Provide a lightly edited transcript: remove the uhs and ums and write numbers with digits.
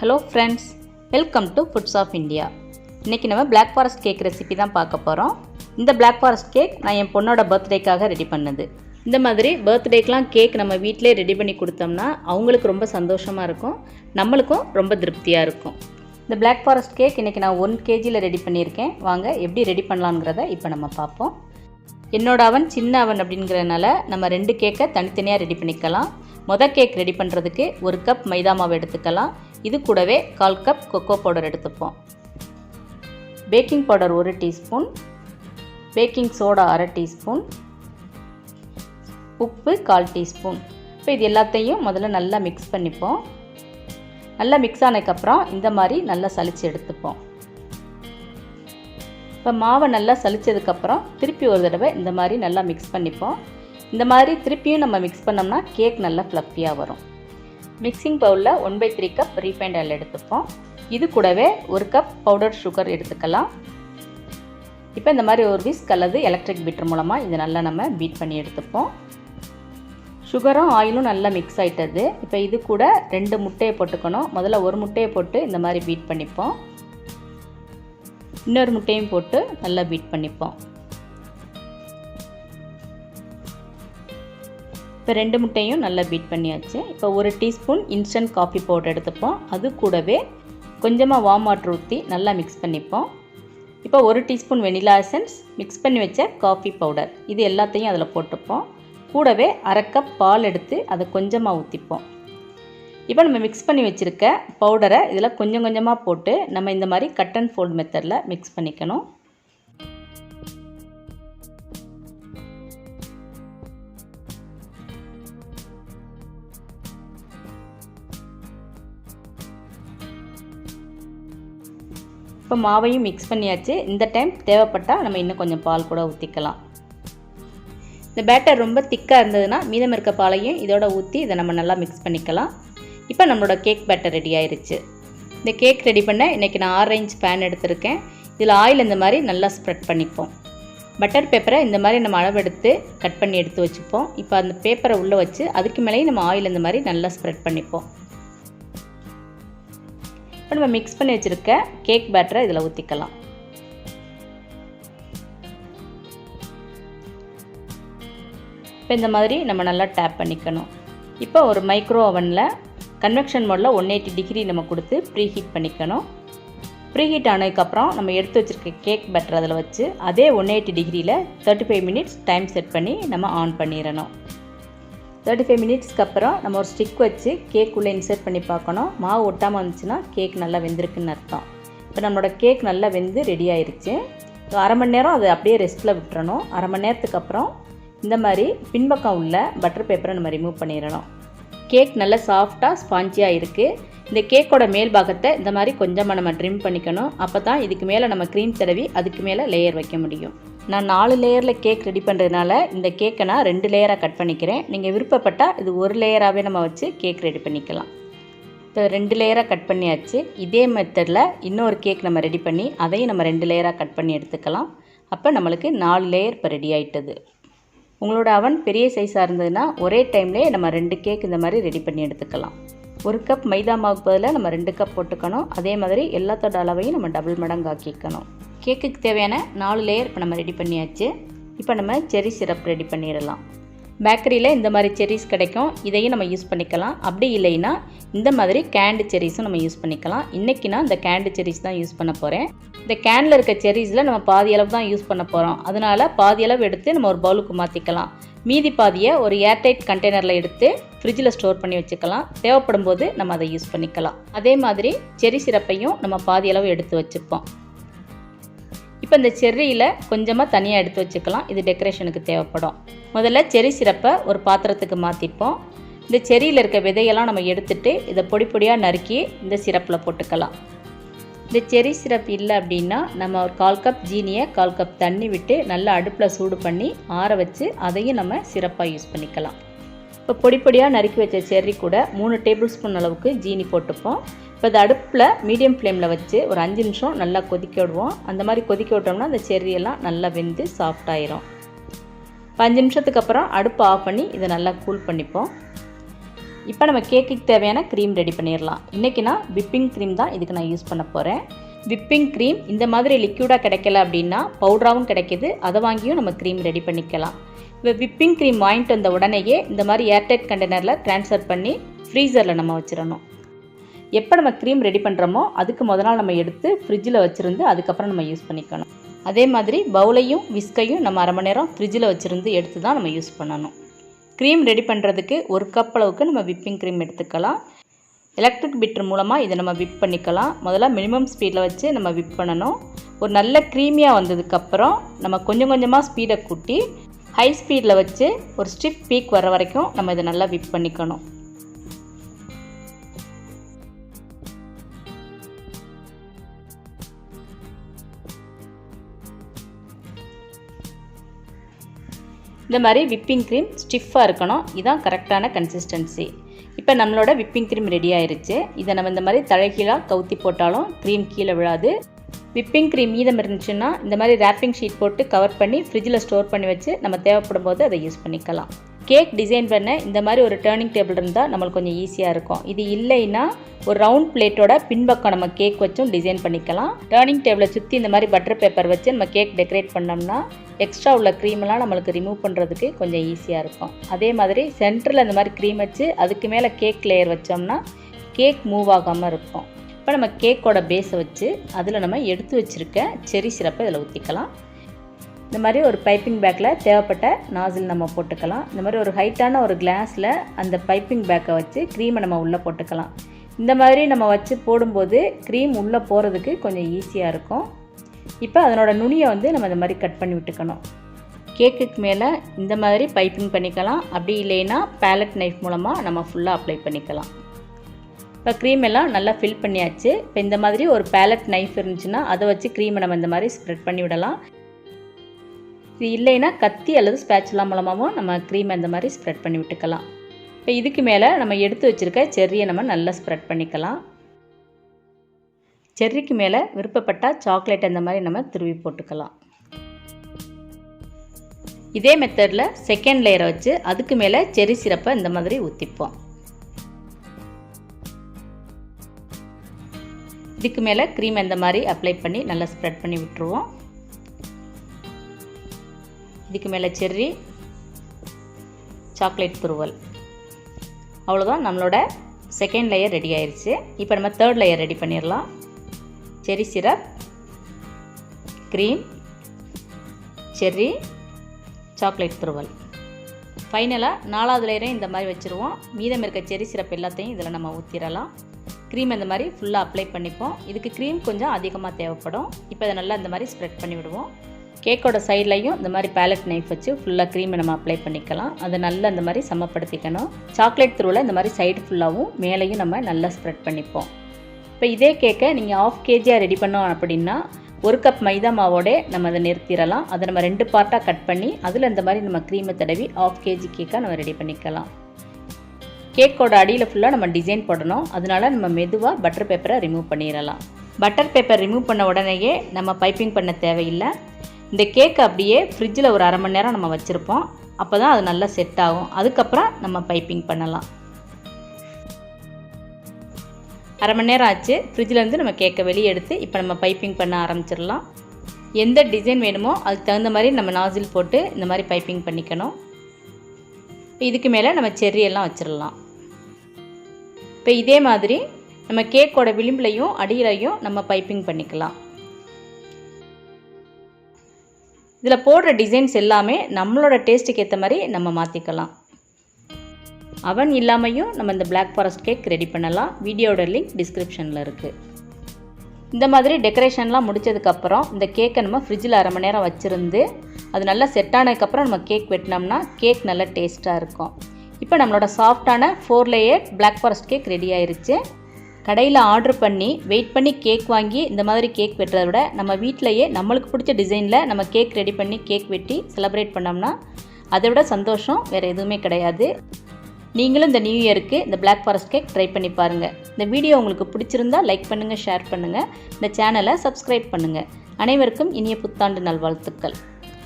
Hello friends, welcome to foods of India. இன்றைக்கி நம்ம black forest cake recipe தான் பார்க்க போகிறோம். இந்த பிளாக் ஃபாரஸ்ட் கேக் நான் என் பொண்ணோட பர்த்டேக்காக ரெடி பண்ணது. இந்த மாதிரி பர்த்டேக்கெலாம் கேக் நம்ம வீட்டிலே ரெடி பண்ணி கொடுத்தோம்னா அவங்களுக்கு ரொம்ப சந்தோஷமாக இருக்கும், நம்மளுக்கும் ரொம்ப திருப்தியாக இருக்கும். இந்த பிளாக் ஃபாரஸ்ட் கேக் இன்றைக்கி நான் 1 kgயில் ரெடி பண்ணியிருக்கேன். வாங்க எப்படி ரெடி பண்ணலாங்கிறத இப்போ நம்ம பார்ப்போம். என்னோட அவன் சின்ன அவன் அப்படிங்கிறதுனால நம்ம 2 கேக்கை தனித்தனியாக ரெடி பண்ணிக்கலாம். மொதல் கேக் ரெடி பண்ணுறதுக்கு 1 கப் மைதா மாவு எடுத்துக்கலாம். இது கூடவே 1/4 கப் கொக்கோ பவுடர் எடுத்துப்போம். Baking powder 1 teaspoon, baking soda 1/2 teaspoon, உப்பு 1/4 டீஸ்பூன். இப்போ இது எல்லாத்தையும் முதல்ல நல்லா மிக்ஸ் பண்ணிப்போம். நல்லா மிக்ஸ் ஆனதுக்கப்புறம் இந்த மாதிரி நல்லா சலிச்சு எடுத்துப்போம். இப்போ மாவை நல்லா சலிச்சதுக்கப்புறம் திருப்பி ஒரு தடவை இந்த மாதிரி நல்லா மிக்ஸ் பண்ணிப்போம். இந்த மாதிரி திருப்பியும் நம்ம மிக்ஸ் பண்ணோம்னா கேக் நல்லா ஃப்ளஃபியாக வரும். மிக்சிங் பவுலில் 1/3 கப் ரீஃபைண்ட் ஆயில் எடுத்துப்போம். இது கூடவே 1 கப் பவுடர் சுகர் எடுத்துக்கலாம். இப்போ இந்த மாதிரி ஒரு விஸ்க் அல்லது எலக்ட்ரிக் பீட்டர் மூலமாக இதை நல்லா நம்ம பீட் பண்ணி எடுத்துப்போம். சுகரும் ஆயிலும் நல்லா மிக்ஸ் ஆகிட்டது. இப்போ இது கூட 2 முட்டையை போட்டுக்கணும். முதல்ல 1 முட்டையை போட்டு இந்த மாதிரி பீட் பண்ணிப்போம். இன்னொரு முட்டையும் போட்டு நல்லா பீட் பண்ணிப்போம். இப்போ 2 முட்டையும் நல்லா பீட் பண்ணியாச்சு. இப்போ 1 டீஸ்பூன் இன்ஸ்டன்ட் காஃபி பவுடர் எடுத்துப்போம். அது கூடவே கொஞ்சமாக வார்ம் வாட்டர் ஊற்றி நல்லா மிக்ஸ் பண்ணிப்போம். இப்போ 1 டீஸ்பூன் வெனிலா எசன்ஸ், மிக்ஸ் பண்ணி வச்ச காஃபி பவுடர், இது எல்லாத்தையும் அதில் போட்டுப்போம். கூடவே 1/2 கப் பால் எடுத்து அதை கொஞ்சமாக ஊற்றிப்போம். இப்போ நம்ம மிக்ஸ் பண்ணி வச்சுருக்க பவுடரை இதில் கொஞ்சம் கொஞ்சமாக போட்டு நம்ம இந்த மாதிரி கட் அண்ட் ஃபோல்ட் மெத்தடில் மிக்ஸ் பண்ணிக்கணும். இப்போ மாவையும் மிக்ஸ் பண்ணியாச்சு. இந்த டைம் தேவைப்பட்டால் நம்ம இன்னும் கொஞ்சம் பால் கூட ஊற்றிக்கலாம். இந்த பேட்டர் ரொம்ப திக்காக இருந்ததுன்னா மீதம் இருக்க பாலையும் இதோட ஊற்றி இதை நம்ம நல்லா மிக்ஸ் பண்ணிக்கலாம். இப்போ நம்மளோட கேக் பேட்டர் ரெடி ஆயிடுச்சு. இந்த கேக் ரெடி பண்ண இன்றைக்கி நான் 6 இன்ச் பேன் எடுத்திருக்கேன். இதில் ஆயில் இந்த மாதிரி நல்லா ஸ்ப்ரெட் பண்ணிப்போம். பட்டர் பேப்பரை இந்த மாதிரி நம்ம அளவெடுத்து கட் பண்ணி எடுத்து வச்சுப்போம். இப்போ அந்த பேப்பரை உள்ளே வச்சு அதுக்கு மேலேயும் நம்ம ஆயில் இந்த மாதிரி நல்லா ஸ்ப்ரெட் பண்ணிப்போம். இப்போ நம்ம மிக்ஸ் பண்ணி வச்சுருக்க கேக் பேட்டரை இதில் ஊற்றிக்கலாம். இப்போ இந்த மாதிரி நம்ம நல்லா டேப் பண்ணிக்கணும். இப்போ ஒரு மைக்ரோ ஓவனில் கன்வெக்ஷன் மோடில் 180 டிகிரி நம்ம கொடுத்து ப்ரீ ஹீட் பண்ணிக்கணும். ப்ரீ ஹீட் ஆனதுக்கப்புறம் நம்ம எடுத்து வச்சுருக்க கேக் பேட்டர் அதில் வச்சு அதே 180 டிகிரியில் 35 மினிட்ஸ் டைம் செட் பண்ணி நம்ம ஆன் பண்ணிடணும். 35 மினிட்ஸ்க்கு அப்புறம் நம்ம ஒரு ஸ்டிக் வச்சு கேக் உள்ளே இன்சர்ட் பண்ணி பார்க்கணும். மாவு ஒட்டாமல் வந்துச்சுன்னா கேக் நல்லா வெந்திருக்குன்னு அர்த்தம். இப்போ நம்மளோட கேக் நல்லா வெந்து ரெடி ஆயிடுச்சு. 1/2 மணி நேரம் அதை அப்படியே ரெஸ்ட்டில் விட்டுறணும். 1/2 மணி நேரத்துக்கு அப்புறம் இந்த மாதிரி பின்பக்கம் உள்ள பட்டர் பேப்பரை நம்ம ரிமூவ் பண்ணிடணும். கேக் நல்லா சாஃப்டாக ஸ்பாஞ்சியாக இருக்குது. இந்த கேக்கோட மேல் பாகத்தை இந்த மாதிரி கொஞ்சமாக நம்ம ட்ரிம் பண்ணிக்கணும். அப்போ தான் இதுக்கு மேலே நம்ம க்ரீம் தடவி அதுக்கு மேலே லேயர் வைக்க முடியும். நான் 4 லேயரில் கேக் ரெடி பண்ணுறதுனால இந்த கேக்கை நான் 2 லேயராக கட் பண்ணிக்கிறேன். நீங்கள் விருப்பப்பட்டால் இது 1 லேயராகவே நம்ம வச்சு கேக் ரெடி பண்ணிக்கலாம். இப்போ 2 லேயராக கட் பண்ணியாச்சு. இதே மெத்தடில் இன்னொரு கேக் நம்ம ரெடி பண்ணி அதையும் நம்ம 2 லேயராக கட் பண்ணி எடுத்துக்கலாம். அப்போ நம்மளுக்கு 4 லேயர் இப்போ ரெடி ஆகிட்டது. உங்களோட அவன் பெரிய சைஸாக இருந்ததுன்னா ஒரே டைம்லேயே நம்ம 2 கேக் இந்த மாதிரி ரெடி பண்ணி எடுத்துக்கலாம். 1 கப் மைதா மாவுக்கு பதிலாக நம்ம 2 கப் போட்டுக்கணும். அதே மாதிரி எல்லாத்தோட அளவையும் நம்ம டபுள் மடங்கு ஆக்கிக்கணும். கேக்குக்கு தேவையான 4 லேயர் இப்போ நம்ம ரெடி பண்ணியாச்சு. இப்போ நம்ம செர்ரி சிரப் ரெடி பண்ணிடலாம். பேக்கரியில் இந்த மாதிரி செர்ரிஸ் கிடைக்கும், இதையும் நம்ம யூஸ் பண்ணிக்கலாம். அப்படி இல்லைன்னா இந்த மாதிரி கேண்டு செர்ரிஸும் நம்ம யூஸ் பண்ணிக்கலாம். இன்றைக்கி நான் இந்த கேண்டு செர்ரிஸ் தான் யூஸ் பண்ண போகிறேன். இந்த கேனில் இருக்க செர்ரிஸில் நம்ம பாதி அளவு தான் யூஸ் பண்ண போகிறோம். அதனால் பாதி அளவு எடுத்து நம்ம ஒரு பவுலுக்கு மாற்றிக்கலாம். மீதி பாதியை ஒரு ஏர்டைட் கண்டெய்னரில் எடுத்து ஃப்ரிட்ஜில் ஸ்டோர் பண்ணி வச்சுக்கலாம். தேவைப்படும் போது நம்ம அதை யூஸ் பண்ணிக்கலாம். அதே மாதிரி செர்ரி சிரப்பையும் நம்ம பாதி அளவு எடுத்து வச்சுப்போம். இப்போ இந்த செர்ரியில் கொஞ்சமாக தனியாக எடுத்து வச்சுக்கலாம். இது டெக்கரேஷனுக்கு தேவைப்படும். முதல்ல செர்ரி சிரப்பை ஒரு பாத்திரத்துக்கு மாற்றிப்போம். இந்த செர்ரியில் இருக்க விதையெல்லாம் நம்ம எடுத்துகிட்டு இதை பொடி பொடியாக நறுக்கி இந்த சிரப்பில் போட்டுக்கலாம். இந்த செர்ரி சிரப் இல்லை அப்படின்னா நம்ம ஒரு 1/4 கப் ஜீனியை 1/4 கப் தண்ணி விட்டு நல்லா அடுப்பில் சூடு பண்ணி ஆற வச்சு அதையும் நம்ம சிரப்பாக யூஸ் பண்ணிக்கலாம். இப்போ பொடி பொடியாக நறுக்கி வச்ச செர்ரி கூட 3 டேபிள் ஸ்பூன் அளவுக்கு ஜீனி போட்டுப்போம். இப்போ அது அடுப்பில் மீடியம் ஃப்ளேமில் வச்சு ஒரு 5 நிமிஷம் நல்லா கொதிக்க விடுவோம். அந்த மாதிரி கொதிக்க விட்டோம்னா அந்த செர்ரியெல்லாம் நல்லா வெந்து சாஃப்டாயிரும். 5 நிமிஷத்துக்கு அப்புறம் அடுப்பு ஆஃப் பண்ணி இதை நல்லா கூல் பண்ணிப்போம். இப்போ நம்ம கேக்குக்கு தேவையான க்ரீம் ரெடி பண்ணிடலாம். இன்றைக்கி நான் விப்பிங் க்ரீம் தான் இதுக்கு நான் யூஸ் பண்ண போகிறேன். விப்பிங் க்ரீம் இந்த மாதிரி லிக்யூடாக கிடைக்கல அப்படின்னா பவுடராகவும் கிடைக்கிது, அதை வாங்கியும் நம்ம க்ரீம் ரெடி பண்ணிக்கலாம். இப்போ விப்பிங் க்ரீம் வாங்கிட்டு வந்த உடனேயே இந்த மாதிரி ஏர்டைட் கண்டெய்னரில் ட்ரான்ஸ்ஃபர் பண்ணி ஃப்ரீசரில் நம்ம வச்சிடணும். எப்போ நம்ம க்ரீம் ரெடி பண்ணுறோமோ அதுக்கு முதல் நாள் நம்ம எடுத்து ஃப்ரிட்ஜில் வச்சுருந்து அதுக்கப்புறம் நம்ம யூஸ் பண்ணிக்கணும். அதே மாதிரி பவுலையும் விஸ்கையும் நம்ம அரை மணி நேரம் ஃப்ரிட்ஜில் வச்சுருந்து எடுத்து தான் நம்ம யூஸ் பண்ணணும். க்ரீம் ரெடி பண்ணுறதுக்கு 1 கப் அளவுக்கு நம்ம விப்பிங் க்ரீம் எடுத்துக்கலாம். எலக்ட்ரிக் பீட்டர் மூலமாக இதை நம்ம விப் பண்ணிக்கலாம். முதல்ல மினிமம் ஸ்பீடில் வச்சு நம்ம விப் பண்ணணும். ஒரு நல்ல க்ரீமியாக வந்ததுக்கப்புறம் நம்ம கொஞ்சம் கொஞ்சமாக ஸ்பீடை கூட்டி ஹை ஸ்பீடில் வச்சு ஒரு ஸ்டிஃப் பீக் வர வரைக்கும் நம்ம இதை நல்லா விப் பண்ணிக்கணும். இந்த மாதிரி விப்பிங் க்ரீம் ஸ்டிஃபாக இருக்கணும். இதுதான் கரெக்டான கன்சிஸ்டன்சி. இப்போ நம்மளோட விப்பிங் க்ரீம் ரெடி ஆயிருச்சு. இதை நம்ம இந்த மாதிரி தலைகீழாக கவுத்தி போட்டாலும் க்ரீம் கீழே விழாது. விப்பிங் க்ரீம் மீதம் இருந்துச்சுன்னா இந்த மாதிரி ரேப்பிங் ஷீட் போட்டு கவர் பண்ணி ஃப்ரிட்ஜில் ஸ்டோர் பண்ணி வச்சு நம்ம தேவைப்படும் போது அதை யூஸ் பண்ணிக்கலாம். கேக் டிசைன் பண்ண இந்த மாதிரி ஒரு டர்னிங் டேபிள் இருந்தால் நம்மளுக்கு கொஞ்சம் ஈஸியாக இருக்கும். இது இல்லைன்னா ஒரு ரவுண்ட் பிளேட்டோட பின்பக்கம் நம்ம கேக் வச்சும் டிசைன் பண்ணிக்கலாம். டர்னிங் டேபிளை சுற்றி இந்த மாதிரி பட்டர் பேப்பர் வச்சு நம்ம கேக் டெக்கரேட் பண்ணோம்னா எக்ஸ்ட்ரா உள்ள க்ரீமெல்லாம் நம்மளுக்கு ரிமூவ் பண்ணுறதுக்கு கொஞ்சம் ஈஸியாக இருக்கும். அதே மாதிரி சென்டரில் இந்த மாதிரி க்ரீம் வச்சு அதுக்கு மேலே கேக் லேயர் வச்சோம்னா கேக் மூவ் ஆகாமல் இருக்கும். இப்போ நம்ம கேக்கோட பேஸை வச்சு அதில் நம்ம எடுத்து வச்சுருக்க செரி சிரப்பை இதில் ஊற்றிக்கலாம். இந்த மாதிரி ஒரு பைப்பிங் பேக்கில் தேவைப்பட்ட நாசில் நம்ம போட்டுக்கலாம். இந்த மாதிரி ஒரு ஹைட்டான ஒரு கிளாஸில் அந்த பைப்பிங் பேக்கை வச்சு க்ரீமை நம்ம உள்ளே போட்டுக்கலாம். இந்த மாதிரி நம்ம வச்சு போடும்போது க்ரீம் உள்ளே போகிறதுக்கு கொஞ்சம் ஈஸியாக இருக்கும். இப்போ அதனோட நுனியை நம்ம இந்த மாதிரி கட் பண்ணி விட்டுக்கணும். கேக்குக்கு மேலே இந்த மாதிரி பைப்பிங் பண்ணிக்கலாம். அப்படி இல்லைன்னா பேலட் நைஃப் மூலமாக நம்ம ஃபுல்லாக அப்ளை பண்ணிக்கலாம். இப்போ க்ரீம் எல்லாம் நல்லா ஃபில் பண்ணியாச்சு. இப்போ இந்த மாதிரி ஒரு பேலட் நைஃப் இருந்துச்சுன்னா அதை வச்சு க்ரீமை நம்ம இந்த மாதிரி ஸ்ப்ரெட் பண்ணி விடலாம். இது இல்லைன்னா கத்தி அல்லது ஸ்பேச்சுலா மூலமாகவும் நம்ம க்ரீமை இந்த மாதிரி ஸ்ப்ரெட் பண்ணி விட்டுக்கலாம். இப்போ இதுக்கு மேலே நம்ம எடுத்து வச்சுருக்க செர்ரியை நம்ம நல்லா ஸ்ப்ரெட் பண்ணிக்கலாம். செர்ரிக்கு மேலே விருப்பப்பட்டால் சாக்லேட் இந்த மாதிரி நம்ம துருவி போட்டுக்கலாம். இதே மெத்தடில் செகண்ட் லேயரை வச்சு அதுக்கு மேலே செர்ரி சிரப்பை இந்த மாதிரி ஊற்றிப்போம். இதுக்கு மேலே க்ரீம் இந்த மாதிரி அப்ளை பண்ணி நல்லா ஸ்ப்ரெட் பண்ணி விட்டுருவோம். இதுக்கு மேலே செர்ரி, சாக்லேட் துருவல். அவ்வளோதான், நம்மளோட செகண்ட் லேயர் ரெடி ஆயிடுச்சு. இப்போ நம்ம தேர்ட் லேயர் ரெடி பண்ணிடலாம். Cherry syrup, cream, cherry, chocolate துருவல். ஃபைனலாக 4வது லேயரையும் இந்த மாதிரி வச்சுருவோம். மீதம் இருக்க செர்ரி சிரப் எல்லாத்தையும் இதில் நம்ம ஊற்றிடலாம். க்ரீம் இந்த மாதிரி ஃபுல்லாக அப்ளை பண்ணிப்போம். இதுக்கு க்ரீம் கொஞ்சம் அதிகமாக தேவைப்படும். இப்போ இதை நல்லா இந்த மாதிரி ஸ்ப்ரெட் பண்ணி விடுவோம். கேக்கோட சைட்லையும் இந்த மாதிரி பேலட் நைஃப் வச்சு ஃபுல்லாக க்ரீமை நம்ம அப்ளை பண்ணிக்கலாம். அதை நல்லா இந்த மாதிரி சமப்படுத்திக்கணும். சாக்லேட் துருவில் இந்த மாதிரி சைடு ஃபுல்லாகவும் மேலேயும் நம்ம நல்லா ஸ்ப்ரெட் பண்ணிப்போம். இப்போ இதே கேக்கை நீங்கள் 1/2 kg ரெடி பண்ணோம் அப்படின்னா 1 கப் மைதா மாவோட நம்ம அதை நிறுத்திடலாம். அதை நம்ம 2 பார்ட்டாக கட் பண்ணி அதில் இந்த மாதிரி நம்ம க்ரீமை தடவி 1/2 kg கேக்காக நம்ம ரெடி பண்ணிக்கலாம். கேக்கோட அடியில் ஃபுல்லாக நம்ம டிசைன் போடணும். அதனால நம்ம மெதுவாக பட்டர் பேப்பரை ரிமூவ் பண்ணிடலாம். பட்டர் பேப்பர் ரிமூவ் பண்ண உடனேயே நம்ம பைப்பிங் பண்ண தேவையில்லை. இந்த கேக்கை அப்படியே ஃப்ரிட்ஜில் ஒரு அரை மணி நேரம் நம்ம வச்சுருப்போம். அப்போ தான் அது நல்லா செட் ஆகும். அதுக்கப்புறம் நம்ம பைப்பிங் பண்ணலாம். அரை மணி நேரம் ஆச்சு. ஃப்ரிட்ஜிலேருந்து நம்ம கேக்கை வெளியே எடுத்து இப்போ நம்ம பைப்பிங் பண்ண ஆரம்பிச்சிடலாம். எந்த டிசைன் வேணுமோ அதுக்கு தகுந்த மாதிரி நம்ம நாசில் போட்டு இந்த மாதிரி பைப்பிங் பண்ணிக்கணும். இதுக்கு மேலே நம்ம செர்ரி எல்லாம் வச்சிடலாம். இப்போ இதே மாதிரி நம்ம கேக்கோட விளிம்புலையும் அடியிலையும் நம்ம பைப்பிங் பண்ணிக்கலாம். இதில் போடுற டிசைன்ஸ் எல்லாமே நம்மளோட டேஸ்ட்டுக்கு ஏற்ற மாதிரி நம்ம மாற்றிக்கலாம். அவன் இல்லாமையும் நம்ம இந்த பிளாக் ஃபாரஸ்ட் கேக் ரெடி பண்ணலாம். வீடியோட லிங்க் டிஸ்கிரிப்ஷனில் இருக்குது. இந்த மாதிரி டெக்கரேஷன்லாம் முடித்ததுக்கப்புறம் இந்த கேக்கை நம்ம ஃப்ரிட்ஜில் அரை மணி நேரம் வச்சுருந்து அது நல்லா செட் ஆனதுக்கப்புறம் நம்ம கேக் வெட்டினோம்னா கேக் நல்லா டேஸ்ட்டாக இருக்கும். இப்போ நம்மளோட சாஃப்டான 4 layer black forest cake ready ஆயிருச்சு. கடையில் ஆர்டர் பண்ணி வெயிட் பண்ணி கேக் வாங்கி இந்த மாதிரி கேக் வெட்டுறத விட நம்ம வீட்டிலையே நம்மளுக்கு பிடிச்ச டிசைனில் நம்ம கேக் ரெடி பண்ணி கேக் வெட்டி செலிப்ரேட் பண்ணோம்னா அதை விட சந்தோஷம் வேறு எதுவுமே கிடையாது. நீங்களும் இந்த நியூ இயருக்கு இந்த பிளாக் ஃபாரஸ்ட் கேக் ட்ரை பண்ணி பாருங்கள். இந்த வீடியோ உங்களுக்கு பிடிச்சிருந்தால் லைக் பண்ணுங்கள், ஷேர் பண்ணுங்கள், இந்த சேனலை சப்ஸ்கிரைப் பண்ணுங்கள். அனைவருக்கும் இனிய புத்தாண்டு நல்வாழ்த்துக்கள்.